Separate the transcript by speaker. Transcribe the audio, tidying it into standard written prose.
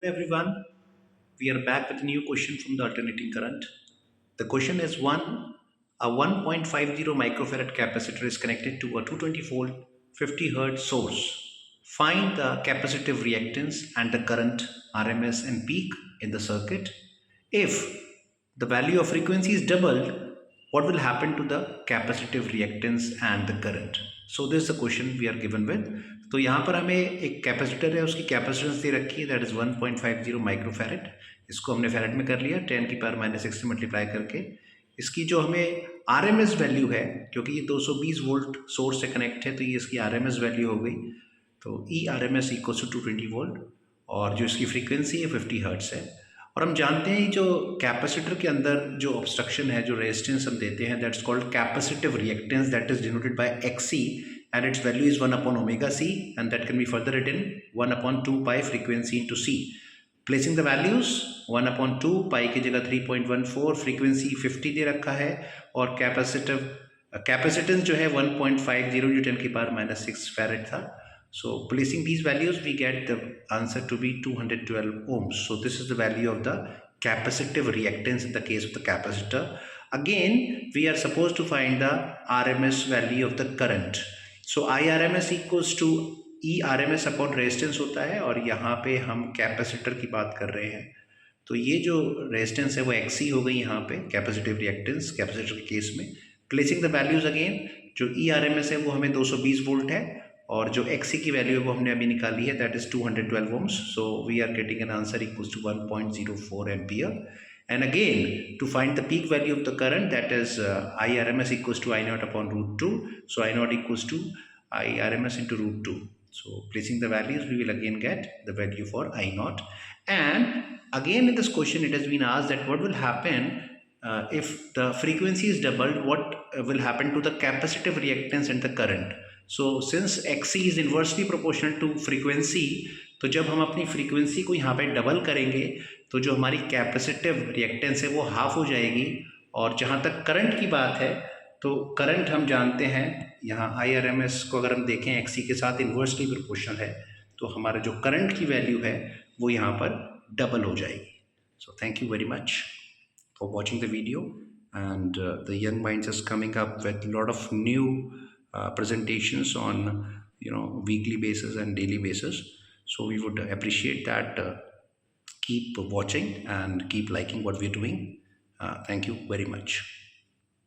Speaker 1: Everyone, we are back with a new question from the alternating current. The question is a 1.50 microfarad capacitor is connected to a 220 volt 50 hertz source. Find the capacitive reactance and the current RMS and peak in the circuit. If the value of frequency is doubled, what will happen to the capacitive reactance and the current? So this is the question we are given with. तो यहाँ पर हमें एक capacitor है, उसकी capacitance दे रखी है, that is 1.50 microfarad. इसको हमने फैरेड में कर लिया 10 की पावर -6 से मल्टीप्लाई करके. इसकी जो हमें आरएमएस वैल्यू है, क्योंकि ये 220 वोल्ट सोर्स से कनेक्ट है, तो ये इसकी आरएमएस वैल्यू हो गई. तो E R M S equal to 220 volt और जो इसकी फ्रीक्वेंसी है 50 हर्ट्स है. और हम जानते हैं जो कैपेसिटर के अंदर जो ऑब्स्ट्रक्शन है, जो रेजिस्टेंस हम देते हैं, that's called capacitive reactance, that is denoted by X C and its value is 1 upon omega c, and that can be further written 1 upon 2 pi frequency into c. Placing the values 1 upon 2 pi की जगह 3.14, frequency 50 दे रखा है और capacitance जो है 1.50 जो 10 की power -6 farad था. So placing these values, we get the answer to be 212 ohms. So this is the value of the capacitive reactance in the case of the capacitor. Again, we are supposed to find the RMS value of the current. So IRMS equals to ERMS upon resistance होता है और यहाँ पे हम capacitor की बात कर रहे हैं. तो ये जो रेजिस्टेंस है वो एक्सी हो गई यहाँ पे कैपेसिटिव रिएक्टेंस कैपेसिटर के केस में. प्लेसिंग द वैल्यूज अगेन, जो ERMS है वो हमें 220 वोल्ट है और जो एक्सी की वैल्यू है वो हमने अभी निकाली है, that is 212 ohms. So we are getting an answer equals to 1.04 ampere. And again, to find the peak value of the current, that is IRMS equals to I naught upon root 2. So I naught equals to IRMS into root 2. So placing the values, we will again get the value for I naught. And again in this question, it has been asked that what will happen if the frequency is doubled, what will happen to the capacitive reactance and the current. So since XC is inversely proportional to frequency, तो जब हम अपनी frequency को यहाँ पे double करेंगे तो जो हमारी कैपेसिटिव रिएक्टेंस है वो हाफ हो जाएगी. और जहाँ तक करंट की बात है, तो करंट हम जानते हैं यहाँ IRMS को अगर हम देखें XC के साथ इन्वर्सली प्रोपोर्शनल है, तो हमारा जो करंट की वैल्यू है वो यहाँ पर डबल हो जाएगी. So thank you very much for watching the video, and the young minds is coming up with lot of new presentations on weekly basis and daily basis. So we would appreciate that. Keep watching and keep liking what we're doing. Thank you very much.